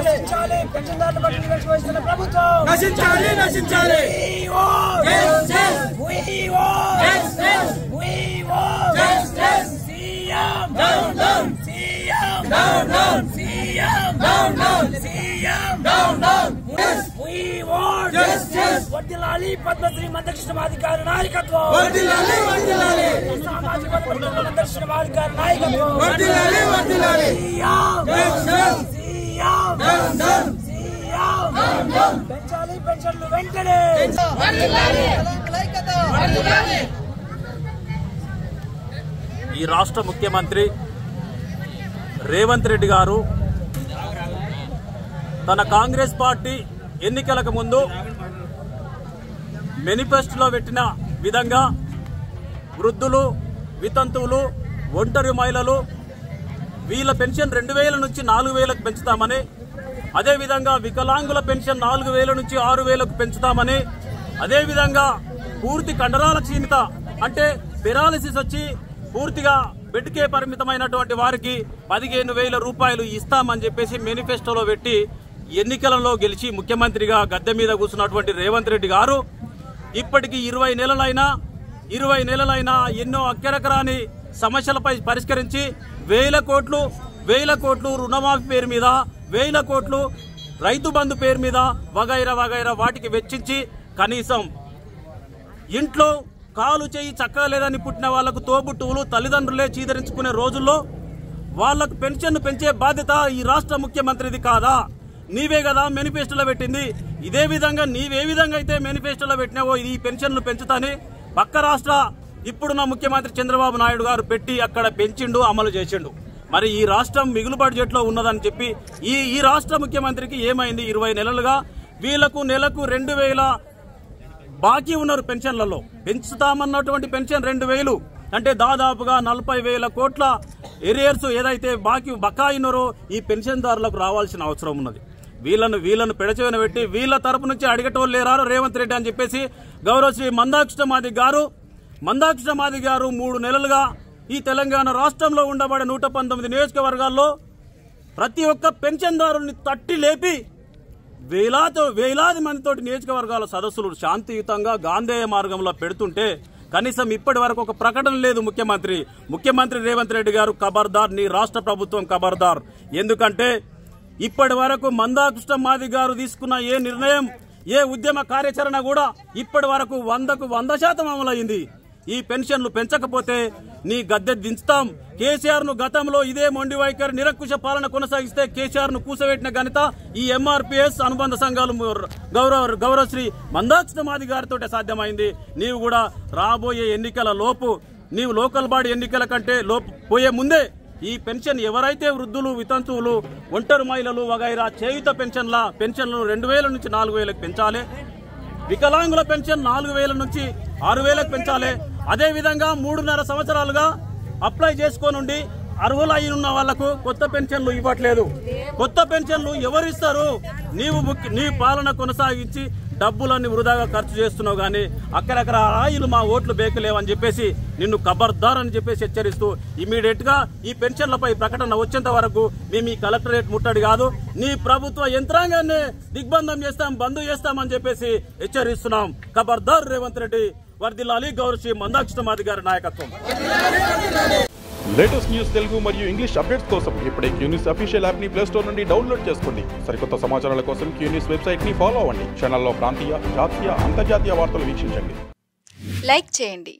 నశించాలి పెన్షన్దారుల పట్ల నిర్లక్ష్యం వహిస్తున్న ప్రభుత్వం నశించాలి నశించాలి CM down down CM down down CM down down CM down down we want justice వర్ధిల్లాలి పద్మశ్రీ మందకృష్ణమాధికారి నాయకత్వం వర్ధిల్లాలి వర్ధిల్లాలి సామాజిక వర్గంలో మందకృష్ణమాధికారి నాయకత్వం వర్ధిల్లాలి వర్ధిల్లాలి CM down down CM down down పెంచాలి పెన్షన్లు వెంటనే వర్ధిల్లాలి వర్ధిల్లాలి ఈ రాష్ట్ర ముఖ్యమంత్రి రేవంత్ రెడ్డి గారు తన కాంగ్రెస్ పార్టీ ఎన్నికలకు ముందు మేనిఫెస్టోలో పెట్టిన విధంగా వృద్ధులు, వితంతువులు, ఒంటరి మహిళలు వీళ్ళ పెన్షన్ 2000 నుంచి 4000కు పెంచుతామని, అదేవిధంగా వికలాంగుల పెన్షన్ 4000 నుంచి 6000కు పెంచుతామని, అదేవిధంగా పూర్తి కండరాల క్షీణత అంటే పెరాలసిస్ వచ్చి పూర్తిగా బెడ్కే పరిమితమైనటువంటి వారికి 15,000 రూపాయలు ఇస్తామని చెప్పేసి మేనిఫెస్టోలో పెట్టి ఎన్నికలలో గెలిచి ముఖ్యమంత్రిగా గద్దె మీద కూర్చున్నటువంటి రేవంత్ రెడ్డి గారు ఇప్పటికి 20 నెలలైనా ఎన్నో అక్కరకరాని సమస్యలపై పరిష్కరించి వేల కోట్లు రుణమాఫీ పేరు మీద, 1000 కోట్లు రైతు బంధు పేరు మీద వగైరా వాటికి వెచ్చించి కనీసం ఇంట్లో కాలు చేయి చక్కగా లేదని పుట్టిన వాళ్లకు తోబుట్టువులు తల్లిదండ్రులే చీదరించుకునే రోజుల్లో వాళ్లకు పెన్షన్ పెంచే బాధ్యత ఈ రాష్ట్ర ముఖ్యమంత్రిది కాదా? నీవే కదా మేనిఫెస్టోలో పెట్టింది. ఇదే విధంగా నీవే విధంగా అయితే మేనిఫెస్టోలో పెట్టినావో ఈ పెన్షన్లు పెంచుతాని పక్క రాష్ట్ర ఇప్పుడున్న ముఖ్యమంత్రి చంద్రబాబు నాయుడు గారు పెట్టి అక్కడ పెంచిండు, అమలు చేసిండు. మరి ఈ రాష్ట్రం మిగులు బడ్జెట్ లో ఉన్నదని చెప్పి ఈ రాష్ట్ర ముఖ్యమంత్రికి ఏమైంది? 20 నెలలుగా వీళ్లకు నెలకు 2000 బాకీ ఉన్నారు. పెన్షన్లలో పెంచుతామన్నటువంటి పెన్షన్ 2000 అంటే దాదాపుగా 40,000 కోట్ల ఎరియర్స్ ఏదైతే బకాయి ఉన్నారో ఈ పెన్షన్దారులకు రావాల్సిన అవసరం ఉన్నది. వీళ్ళను పెడచెవిన పెట్టి వీళ్ళ తరపు నుంచి అడిగటోళ్ళు లేరారు రేవంత్ రెడ్డి అని చెప్పేసి గౌరవశ్రీ మందాకృష్ణమాదిగ గారు 3 నెలలుగా ఈ తెలంగాణ రాష్ట్రంలో ఉండబడే 119 నియోజకవర్గాల్లో ప్రతి ఒక్క పెన్షన్దారుని తట్టి లేపి వేలాది మందితోటి నియోజకవర్గాల సదస్సులు శాంతియుతంగా గాంధేయ మార్గంలో పెడుతుంటే కనీసం ఇప్పటి వరకు ఒక ప్రకటన లేదు. ముఖ్యమంత్రి రేవంత్ రెడ్డి గారు ఖబర్దార్, నీ రాష్ట్ర ప్రభుత్వం ఖబర్దార్. ఎందుకంటే ఇప్పటి వరకు మందాకృష్ణమాదిగ గారు తీసుకున్న ఏ నిర్ణయం, ఏ ఉద్యమ కార్యాచరణ కూడా ఇప్పటి వరకు 100కు 100% అమలైంది. ఈ పెన్షన్లు పెంచకపోతే నీ గద్దె దించుతాం. కేసీఆర్ ను గతంలో ఇదే మొండి వైఖరి నిరంకుశ పాలన కొనసాగిస్తే కేసీఆర్ ను కూసబెట్టిన ఘనత ఈ ఎంఆర్పీఎస్ అనుబంధ సంఘాలు గౌరవశ్రీ మందాకృష్ణమాదిగ గారితో సాధ్యమైంది. నీవు కూడా రాబోయే ఎన్నికల లోపు, నీవు లోకల్ బాడీ ఎన్నికల కంటే పోయే ముందే ఈ పెన్షన్ ఎవరైతే వృద్ధులు, వితంతువులు, ఒంటరి మహిళలు వగైరా చేయుత పెన్షన్లను 2000 నుంచి 4000కు పెంచాలి. వికలాంగుల పెన్షన్ 4000 నుంచి 6000కు పెంచాలి. అదేవిధంగా 3.5 సంవత్సరాలుగా అప్లై చేసుకోనుండి అర్హులై ఉన్న వాళ్లకు కొత్త పెన్షన్లు ఇవ్వట్లేదు. కొత్త పెన్షన్లు ఎవరిస్తారు? నీ పాలన కొనసాగించి డబ్బులన్నీ వృధాగా ఖర్చు చేస్తున్నావు గానీ అక్కడక్కడ రాయిలు మా ఓట్లు బేకలేవని చెప్పేసి నిన్ను ఖబర్దార్ అని చెప్పేసి హెచ్చరిస్తూ ఇమీడియట్ గా ఈ పెన్షన్లపై ప్రకటన వచ్చేంత వరకు మేము ఈ కలెక్టరేట్ ముట్టడి కాదు, నీ ప్రభుత్వ యంత్రాంగాన్ని దిగ్బంధం చేస్తాం, బంద్ చేస్తామని చెప్పేసి హెచ్చరిస్తున్నాం. ఖబర్దార్ రేవంత్ రెడ్డి, వర్ధిల్లాలి గౌరవశ్రీ మందాకృష్ణమాదిగ గారి నాయకత్వం. లేటెస్ట్ న్యూస్ తెలుగు మరియు ఇంగ్లీష్ అప్డేట్స్ కోసం ఇప్పుడే క్యూన్యూస్ అఫీషియల్ యాప్ ని ప్లే స్టోర్ నుండి డౌన్లోడ్ చేసుకోండి. సరికొత్త సమాచారాల కోసం క్యూన్యూస్ వెబ్సైట్ ని ఫాలో అవ్వండి. ఛానల్లో ప్రాంతీయ, జాతీయ, అంతర్జాతీయ వార్తలు వీక్షించండి. లైక్ చేయండి.